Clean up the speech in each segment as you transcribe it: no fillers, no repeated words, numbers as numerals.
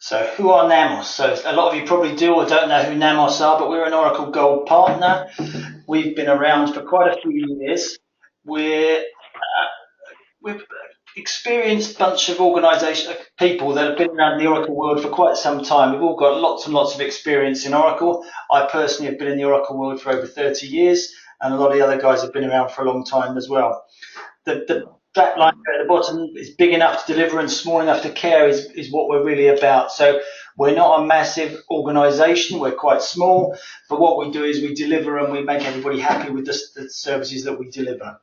So who are Namos? So a lot of you probably do or don't know who Namos are, but we're an Oracle Gold partner. We've been around for quite a few years. We're experienced bunch of people that have been around the Oracle world for quite some time. We've all got lots and lots of experience in Oracle. I personally have been in the Oracle world for over 30 years, and a lot of the other guys have been around for a long time as well. The strap line at the bottom is big enough to deliver and small enough to care is what we're really about. So we're not a massive organisation, we're quite small, but what we do is we deliver and we make everybody happy with the services that we deliver.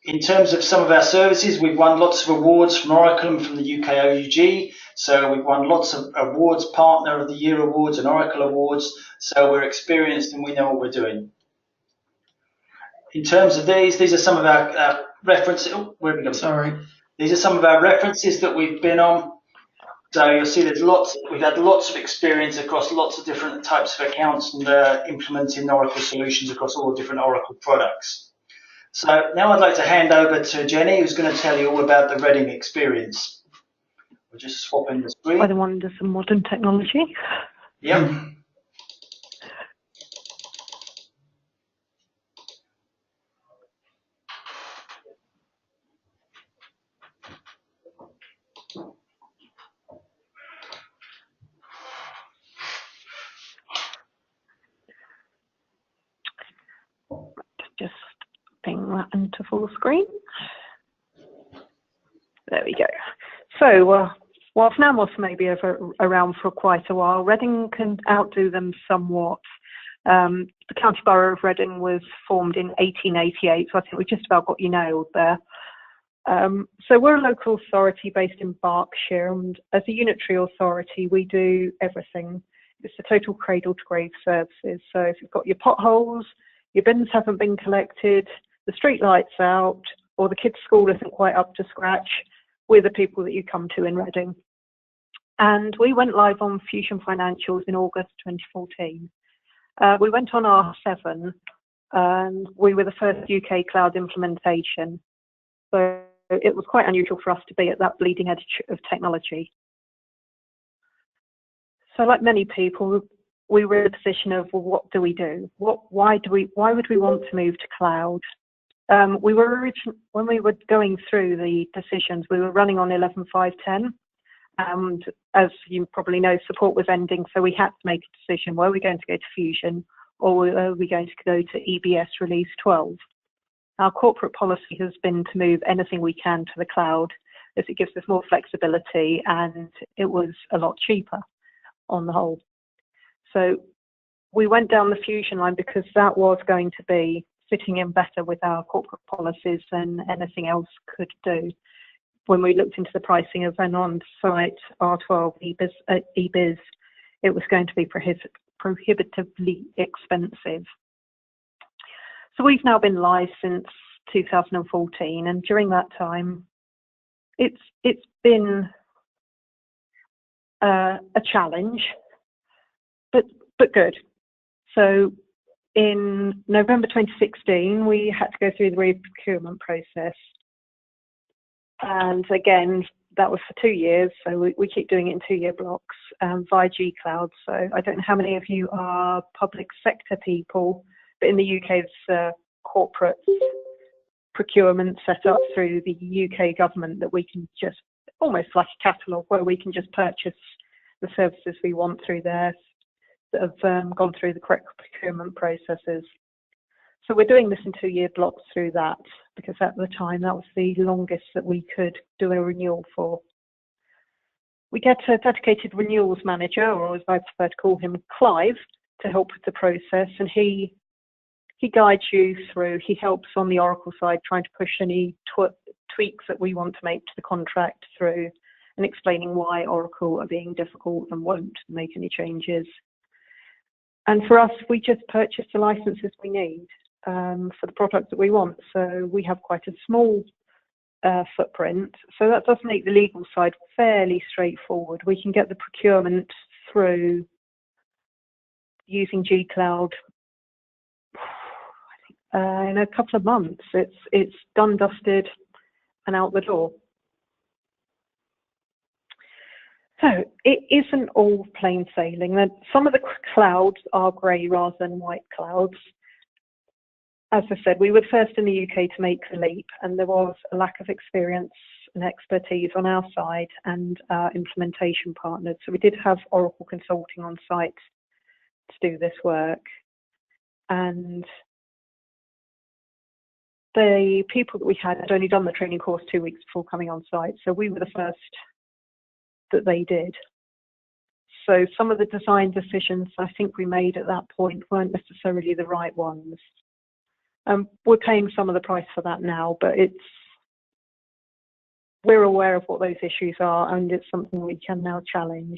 In terms of some of our services, we've won lots of awards from Oracle and from the UK OUG. So we've won lots of awards, Partner of the Year awards and Oracle awards. So we're experienced and we know what we're doing. In terms of these are some of our references. Oh, where have we gone? Sorry. These are some of our references that we've been on. So you'll see we've had lots of experience across lots of different types of accounts and implementing Oracle solutions across all different Oracle products. So now I'd like to hand over to Jenny, who's going to tell you all about the Reading experience. We'll just swap in the screen. By the wonders of modern technology. Yep. Just bring that into full screen. There we go. So, whilst Namos may be around for quite a while, Reading can outdo them somewhat. The County Borough of Reading was formed in 1888, so I think we just about got you nailed there. So we're a local authority based in Berkshire, and as a unitary authority, we do everything. It's the total cradle to grave services. So if you've got your potholes, your bins haven't been collected, the street lights out, or the kids' school isn't quite up to scratch, we're the people that you come to in Reading. And we went live on Fusion Financials in August 2014. We went on R7, and we were the first UK cloud implementation. So it was quite unusual for us to be at that bleeding edge of technology. So like many people, we were in a position of, well, what do we do? Why would we want to move to cloud? When we were going through the decisions, we were running on 11.5.10, and as you probably know, support was ending, so we had to make a decision: were we going to go to Fusion, or were we going to go to EBS release 12? Our corporate policy has been to move anything we can to the cloud, as it gives us more flexibility and it was a lot cheaper on the whole. So we went down the Fusion line because that was going to be fitting in better with our corporate policies than anything else could do. When we looked into the pricing of an on-site R12 EBIS, it was going to be prohibitively expensive. So we've now been live since 2014, and during that time, it's been a challenge, but good. So in November 2016, we had to go through the procurement process, and again, that was for 2 years. So we keep doing it in 2-year blocks via G Cloud. So I don't know how many of you are public sector people, but in the UK, it's corporate procurement set up through the UK government that we can just, almost like a catalogue, where we can just purchase the services we want through there that have gone through the correct procurement processes. So we're doing this in 2-year blocks through that, because at the time that was the longest that we could do a renewal for. We get a dedicated renewals manager, or as I prefer to call him, Clive, to help with the process, and he guides you through. He helps on the Oracle side, trying to push any tweaks that we want to make to the contract through, and explaining why Oracle are being difficult and won't make any changes. And for us, we just purchase the licenses we need for the product that we want. So we have quite a small footprint. So that does make the legal side fairly straightforward. We can get the procurement through using G Cloud in a couple of months. It's done, dusted, and out the door. So it isn't all plain sailing. Some of the clouds are grey rather than white clouds. As I said, we were first in the UK to make the leap, and there was a lack of experience and expertise on our side and our implementation partners. So we did have Oracle Consulting on site to do this work. And the people that we had only done the training course 2 weeks before coming on site. So we were the first that they did. So some of the design decisions I think we made at that point weren't necessarily the right ones. We're paying some of the price for that now, but we're aware of what those issues are, and it's something we can now challenge.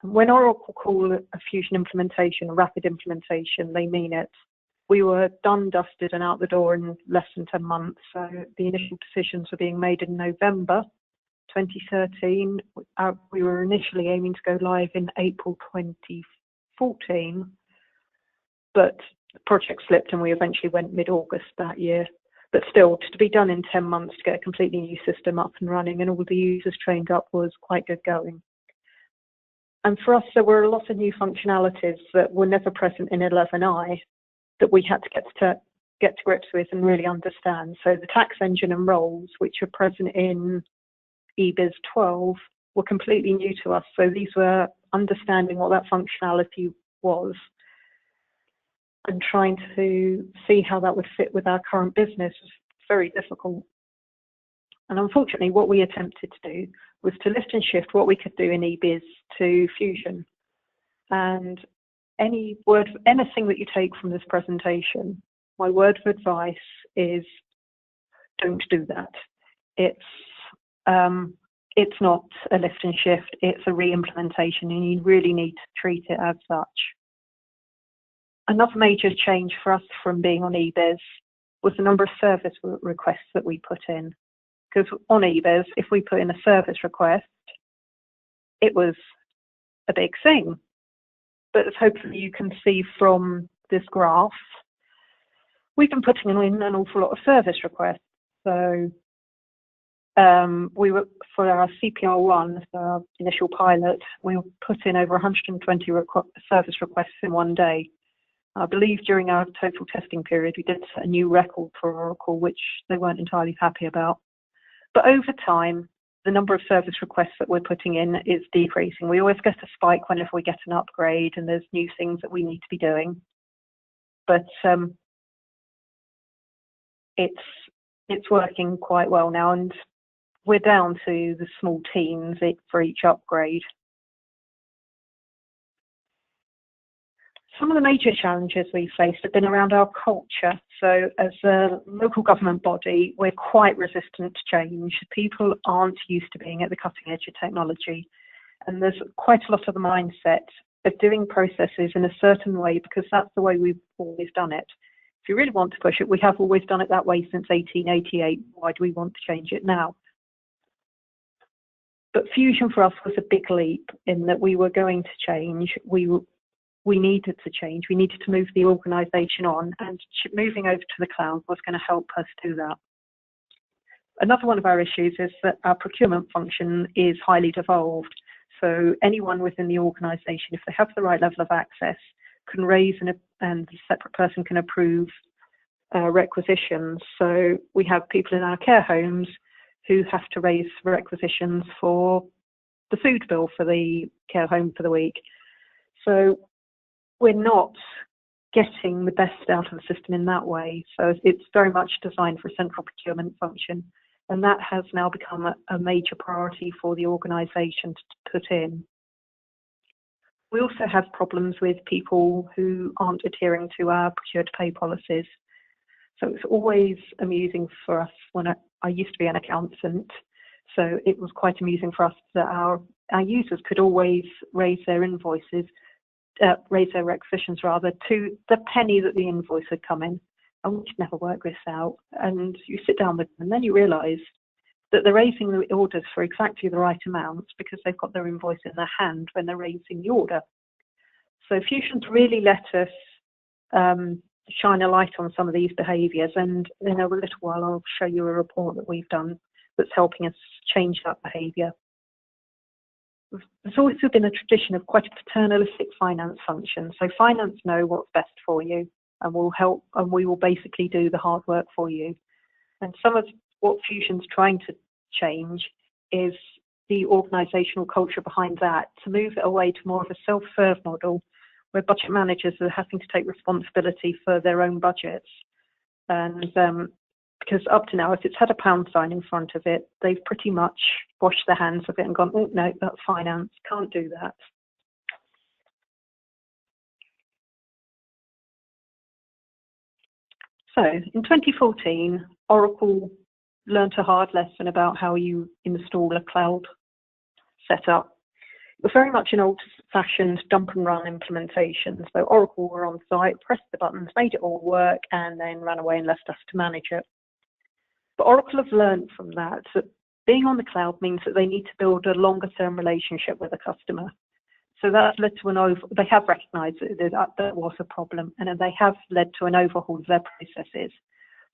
When Oracle call a Fusion implementation, a rapid implementation, they mean it. We were done, dusted, and out the door in less than 10 months. So the initial decisions were being made in November 2013. We were initially aiming to go live in April 2014, but the project slipped and we eventually went mid-August that year. But still, to be done in 10 months to get a completely new system up and running and all the users trained up was quite good going. And for us, there were a lot of new functionalities that were never present in 11i that we had to get to grips with and really understand. So the tax engine and roles, which are present in eBiz 12, were completely new to us. So these were understanding what that functionality was and trying to see how that would fit with our current business was very difficult. And unfortunately, what we attempted to do was to lift and shift what we could do in eBiz to Fusion. And anything that you take from this presentation, my word of advice is don't do that. It's not a lift and shift, it's a re-implementation, and you really need to treat it as such. Another major change for us from being on eBiz was the number of service requests that we put in. Because on eBiz, if we put in a service request, it was a big thing. But as hopefully you can see from this graph, we've been putting in an awful lot of service requests. So we were, for our CPR1, our initial pilot, we put in over 120 service requests in one day. I believe during our total testing period, we did set a new record for Oracle, which they weren't entirely happy about. But over time, the number of service requests that we're putting in is decreasing. We always get a spike whenever we get an upgrade and there's new things that we need to be doing. But it's working quite well now, and we're down to the small teams for each upgrade. Some of the major challenges we faced have been around our culture. So as a local government body, we're quite resistant to change. People aren't used to being at the cutting edge of technology. And there's quite a lot of the mindset of doing processes in a certain way because that's the way we've always done it. If you really want to push it, we have always done it that way since 1888. Why do we want to change it now? But Fusion for us was a big leap in that we were going to change. We needed to change. We needed to move the organisation on, and moving over to the cloud was going to help us do that. Another one of our issues is that our procurement function is highly devolved. So anyone within the organisation, if they have the right level of access, can raise and a separate person can approve requisitions. So we have people in our care homes who have to raise requisitions for the food bill for the care home for the week. So we're not getting the best out of the system in that way. So it's very much designed for a central procurement function. And that has now become a major priority for the organisation to put in. We also have problems with people who aren't adhering to our Procuretopay policies. So it's always amusing for us when I used to be an accountant. So it was quite amusing for us that our users could always raise their invoices, raise their requisitions rather, to the penny that the invoice had come in. And we could never work this out. And you sit down with them and then you realise that they're raising the orders for exactly the right amounts because they've got their invoice in their hand when they're raising the order. So Fusion's really let us shine a light on some of these behaviours, and in a little while I'll show you a report that we've done that's helping us change that behaviour. there's always been a tradition of quite a paternalistic finance function. So finance know what's best for you and will help, and we will basically do the hard work for you. And some of what Fusion's trying to change is the organisational culture behind that, to move it away to more of a self-serve model where budget managers are having to take responsibility for their own budgets. And because up to now, if it's had a pound sign in front of it, they've pretty much washed their hands of it and gone, oh, no, that's finance, can't do that. So in 2014, Oracle learned a hard lesson about how you install a cloud setup. It was very much an old-fashioned dump and run implementation. So Oracle were on site, pressed the buttons, made it all work, and then ran away and left us to manage it. But Oracle have learned from that being on the cloud means that they need to build a longer-term relationship with the customer. So that led to they have recognised that there was a problem, and they have led to an overhaul of their processes.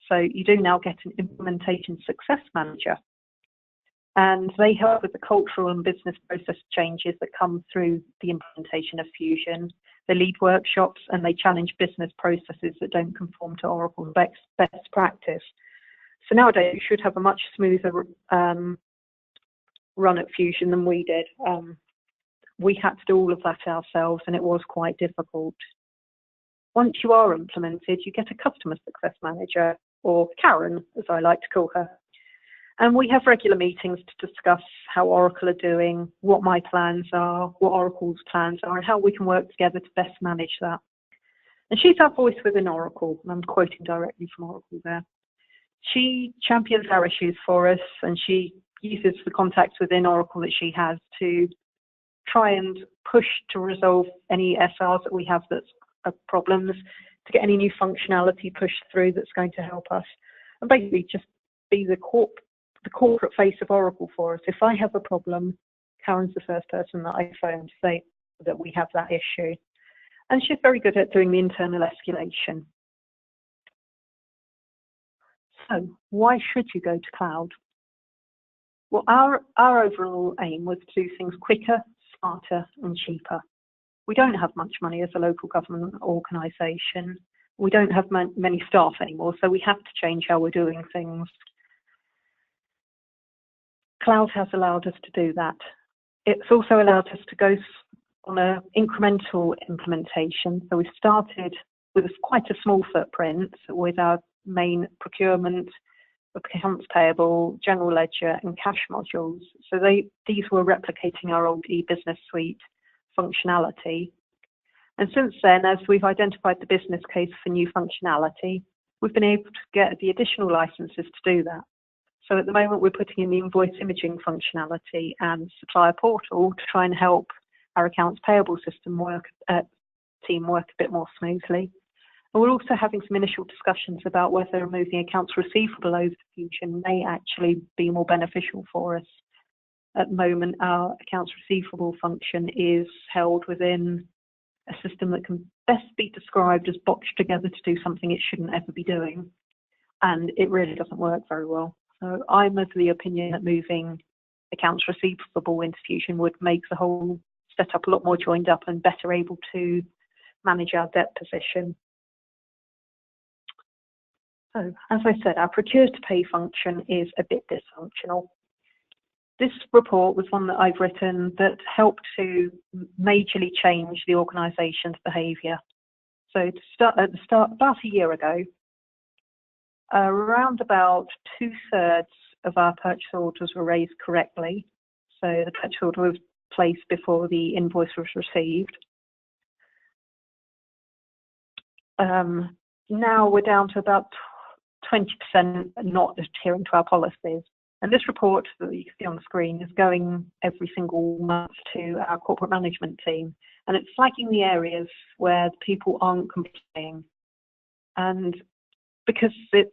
So you do now get an implementation success manager, and they help with the cultural and business process changes that come through the implementation of Fusion. They lead workshops and they challenge business processes that don't conform to Oracle's best practice. So nowadays you should have a much smoother run at Fusion than we did. We had to do all of that ourselves, and it was quite difficult. Once you are implemented, you get a customer success manager, or Karen, as I like to call her. And we have regular meetings to discuss how Oracle are doing, what my plans are, what Oracle's plans are, and how we can work together to best manage that. And she's our voice within Oracle, and I'm quoting directly from Oracle there. She champions our issues for us, and she uses the contacts within Oracle that she has to try and push to resolve any SRs that we have that's problems, to get any new functionality pushed through that's going to help us, and basically just be the corporate face of Oracle for us. If I have a problem, Karen's the first person that I phone to say that we have that issue. And she's very good at doing the internal escalation. So why should you go to cloud? Well, our overall aim was to do things quicker, smarter and cheaper. We don't have much money as a local government organisation. We don't have many staff anymore, so we have to change how we're doing things. Cloud has allowed us to do that. It's also allowed us to go on an incremental implementation. So we started with quite a small footprint with our main procurement, accounts payable, general ledger and cash modules. So these were replicating our old e-business suite functionality. And since then, as we've identified the business case for new functionality, we've been able to get the additional licenses to do that. So at the moment, we're putting in the invoice imaging functionality and supplier portal to try and help our accounts payable system team work a bit more smoothly. And we're also having some initial discussions about whether moving accounts receivable over to Fusion may actually be more beneficial for us. At the moment, our accounts receivable function is held within a system that can best be described as botched together to do something it shouldn't ever be doing. And it really doesn't work very well. So I'm of the opinion that moving accounts receivable into Fusion would make the whole setup a lot more joined up and better able to manage our debt position. So, as I said, our Procuretopay function is a bit dysfunctional. This report was one that I've written that helped to majorly change the organisation's behaviour. So at the start, about a year ago, around about 2/3 of our purchase orders were raised correctly. So the purchase order was placed before the invoice was received. Now we're down to about 20% not adhering to our policies. And this report that you can see on the screen is going every single month to our corporate management team. And it's flagging the areas where people aren't complying. And because it's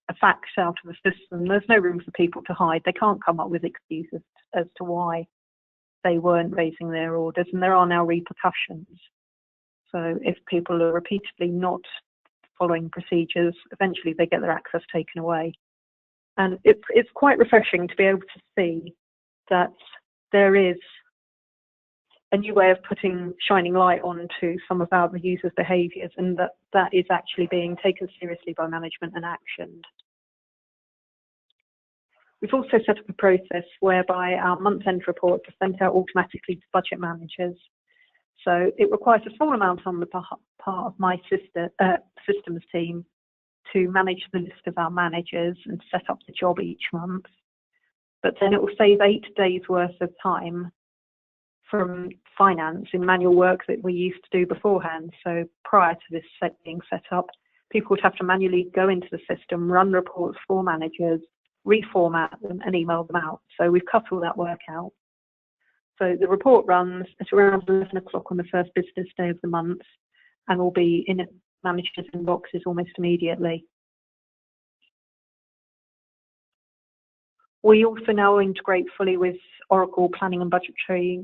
a fact out of the system, there's no room for people to hide. They can't come up with excuses as to why they weren't raising their orders. And there are now repercussions. So if people are repeatedly not following procedures, eventually they get their access taken away. And it's quite refreshing to be able to see that there is a new way of shining light onto some of our users' behaviours, and that is actually being taken seriously by management and actioned. We've also set up a process whereby our month-end reports are sent out automatically to budget managers. So it requires a small amount on the part of my systems team to manage the list of our managers and set up the job each month. But then it will save 8 days worth of time from finance in manual work that we used to do beforehand. So prior to this being set up, people would have to manually go into the system, run reports for managers, reformat them and email them out. So we've cut all that work out. So the report runs at around 11 o'clock on the first business day of the month and will be in managers' inboxes almost immediately. We also now integrate fully with Oracle Planning and Budgetary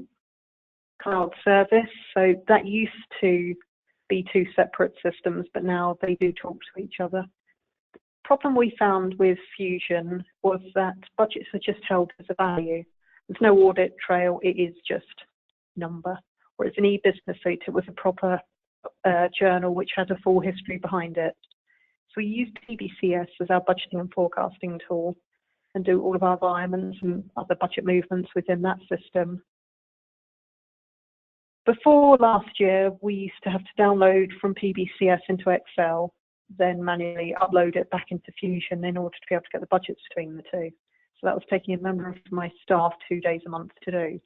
Cloud Service. So that used to be 2 separate systems, but now they do talk to each other. The problem we found with Fusion was that budgets are just held as a value. There's no audit trail, it is just number. Whereas in e-business suite, it was a proper journal which had a full history behind it. So we used PBCS as our budgeting and forecasting tool and do all of our environments and other budget movements within that system. Before last year, we used to have to download from PBCS into Excel, then manually upload it back into Fusion in order to be able to get the budgets between the two. So that was taking a member of my staff 2 days a month to do.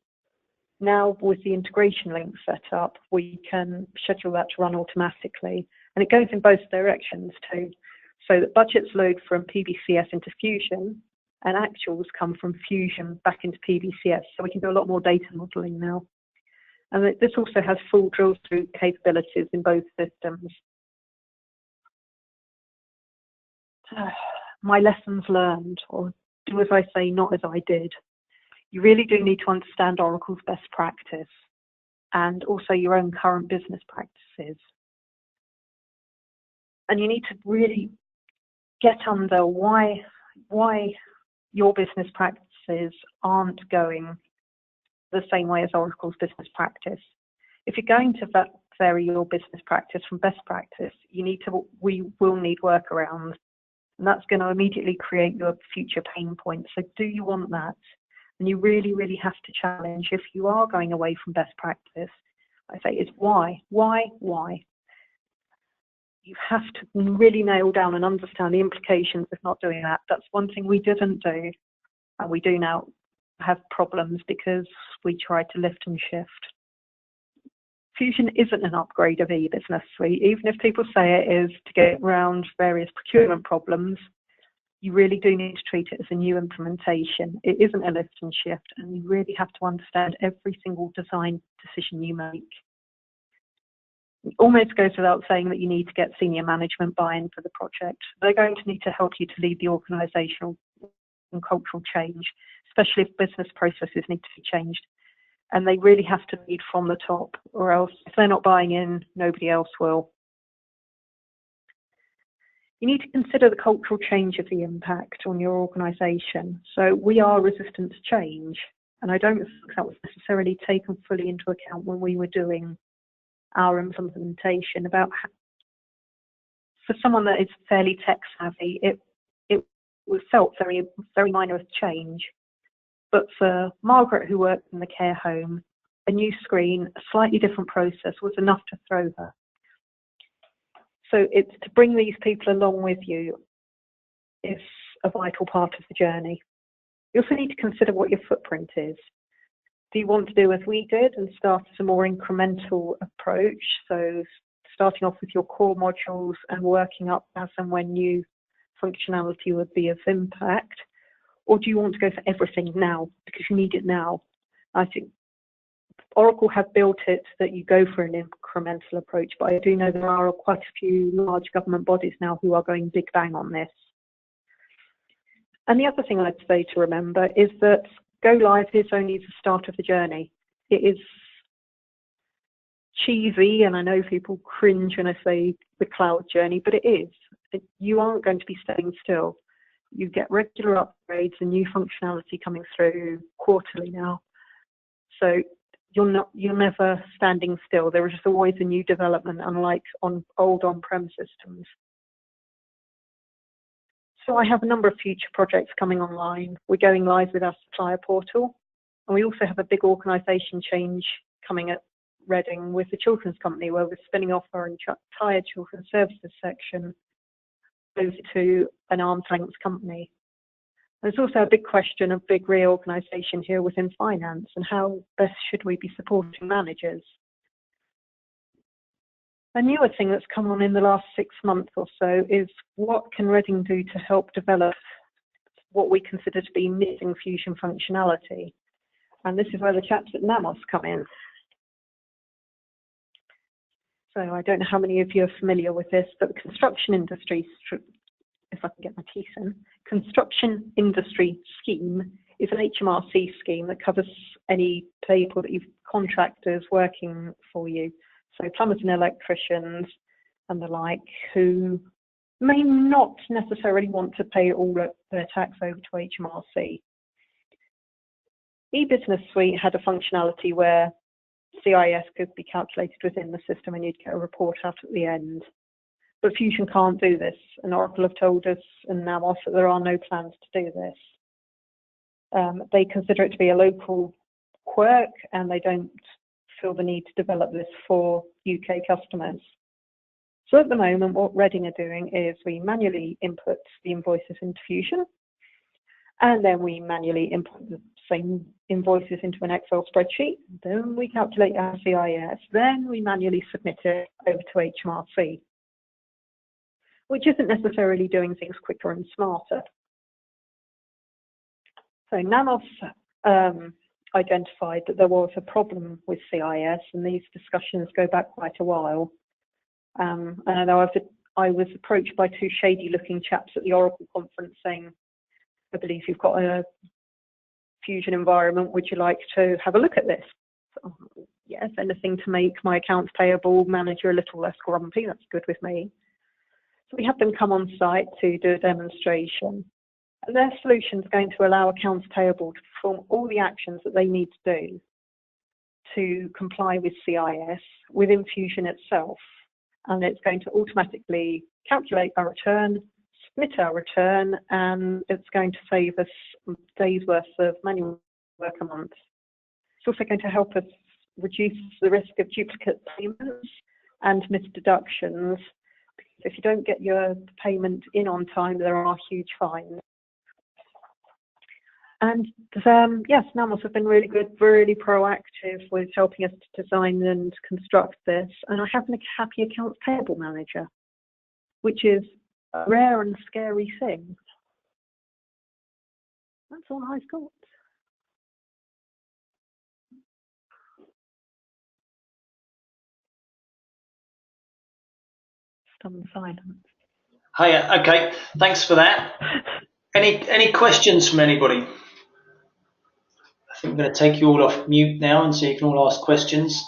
Now with the integration link set up, we can schedule that to run automatically. And it goes in both directions too. So that budgets load from PBCS into Fusion and actuals come from Fusion back into PBCS. So we can do a lot more data modeling now. And this also has full drill through capabilities in both systems. My lessons learned, or do as I say, not as I did. You really do need to understand Oracle's best practice and also your own current business practices. And you need to really get under why your business practices aren't going the same way as Oracle's business practice. If you're going to vary your business practice from best practice, we will need workarounds. And that's going to immediately create your future pain points. So do you want that? And you really, really have to challenge if you are going away from best practice. I say it's why? You have to really nail down and understand the implications of not doing that. That's one thing we didn't do. And we do now have problems because we tried to lift and shift. Fusion isn't an upgrade of e-business suite. Even if people say it is to get around various procurement problems, you really do need to treat it as a new implementation. It isn't a lift and shift, and you really have to understand every single design decision you make. It almost goes without saying that you need to get senior management buy-in for the project. They're going to need to help you to lead the organisational and cultural change, especially if business processes need to be changed. And they really have to lead from the top, or else if they're not buying in, nobody else will. You need to consider the cultural change of the impact on your organisation. So we are resistant to change, and I don't think that was necessarily taken fully into account when we were doing our implementation. About for someone that is fairly tech savvy, it was felt very, very minor change. But for Margaret, who worked in the care home, a new screen, a slightly different process was enough to throw her. So it's to bring these people along with you is a vital part of the journey. You also need to consider what your footprint is. Do you want to do as we did and start as a more incremental approach? So starting off with your core modules and working up as and when new functionality would be of impact? Or do you want to go for everything now because you need it now? I think Oracle have built it that you go for an incremental approach, but I do know there are quite a few large government bodies now who are going big bang on this. And the other thing I'd say to remember is that go live is only the start of the journey. It is cheesy, and I know people cringe when I say the cloud journey, but it is. You aren't going to be staying still. You get regular upgrades and new functionality coming through quarterly now. So you're never standing still. There is just always a new development, unlike on old on-prem systems. So I have a number of future projects coming online. We're going live with our supplier portal, and we also have a big organisation change coming at Reading with the children's company, where we're spinning off our entire children's services section over to an arm's length company. There's also a big question of big reorganisation here within finance, and how best should we be supporting managers. A newer thing that's come on in the last 6 months or so is what can Reading do to help develop what we consider to be missing Fusion functionality. And this is where the chaps at Namos come in. So I don't know how many of you are familiar with this, but the construction industry, if I can get my teeth in, construction industry scheme is an HMRC scheme that covers any people that you've contractors working for you. So plumbers and electricians and the like, who may not necessarily want to pay all of their tax over to HMRC. eBusiness Suite had a functionality where CIS could be calculated within the system and you'd get a report out at the end. But Fusion can't do this, and Oracle have told us and Namos that there are no plans to do this. They consider it to be a local quirk, and they don't feel the need to develop this for UK customers. So at the moment, what Reading are doing is we manually input the invoices into Fusion, and then we manually input the same invoices into an Excel spreadsheet. Then we calculate our CIS. Then we manually submit it over to HMRC, which isn't necessarily doing things quicker and smarter. So Namos identified that there was a problem with CIS, and these discussions go back quite a while. And I know I was approached by two shady-looking chaps at the Oracle conference saying, I believe you've got a Fusion environment, would you like to have a look at this? So, yes, anything to make my accounts payable manager a little less grumpy, that's good with me. So we had them come on site to do a demonstration. And their solution is going to allow accounts payable to perform all the actions that they need to do to comply with CIS within Fusion itself. And it's going to automatically calculate our return, submit our return, and it's going to save us days worth of manual work a month. It's also going to help us reduce the risk of duplicate payments and missed deductions. Because if you don't get your payment in on time, there are huge fines. And yes, Namos have been really good, really proactive with helping us to design and construct this. And I have a happy accounts payable manager, which is a rare and scary thing. That's all I've got. Stunned silence. Hiya, okay, thanks for that. Any questions from anybody? I think I'm going to take you all off mute now and so you can all ask questions.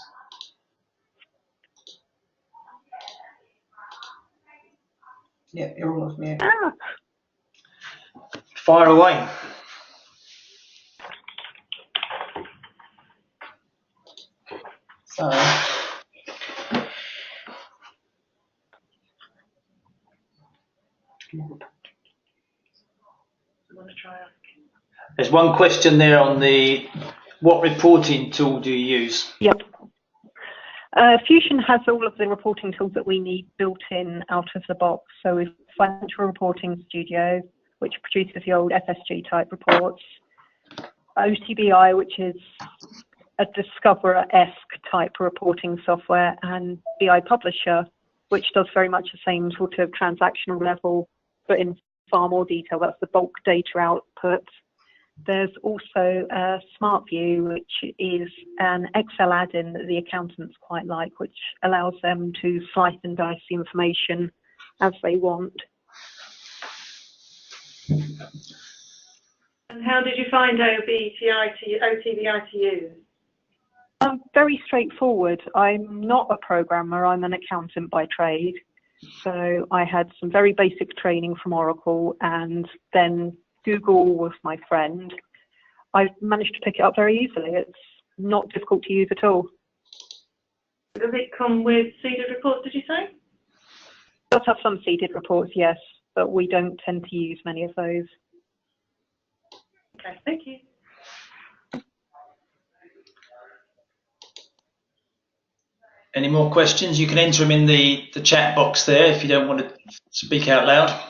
Yeah, you're all off mute. Ah. Fire away. So, there's one question there on the what reporting tool do you use? Yep. Fusion has all of the reporting tools that we need built in out of the box. So we've Financial Reporting Studio, which produces the old FSG type reports, OTBI, which is a Discoverer-esque type reporting software, and BI Publisher, which does very much the same sort of transactional level, but in far more detail. That's the bulk data output. There's also SmartView, which is an Excel add-in that the accountants quite like, which allows them to slice and dice the information as they want. And how did you find OTBI to use? Very straightforward. I'm not a programmer, I'm an accountant by trade. So I had some very basic training from Oracle, and then Google was my friend. I managed to pick it up very easily. It's not difficult to use at all. Does it come with seeded reports, did you say? It does have some seeded reports, yes, but we don't tend to use many of those. Okay, thank you. Any more questions? You can enter them in the chat box there if you don't want to speak out loud.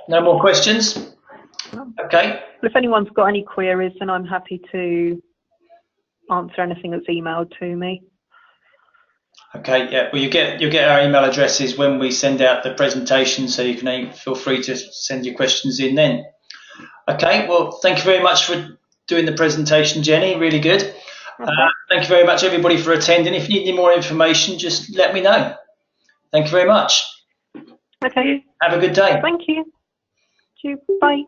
No more questions? Okay. If anyone's got any queries, then I'm happy to answer anything that's emailed to me. Okay, yeah. Well, you'll get our email addresses when we send out the presentation, so you can feel free to send your questions in then. Okay. Well, thank you very much for doing the presentation, Jenny. Really good. Okay. Thank you very much, everybody, for attending. If you need any more information, just let me know. Thank you very much. Okay. Have a good day. Thank you. Bye.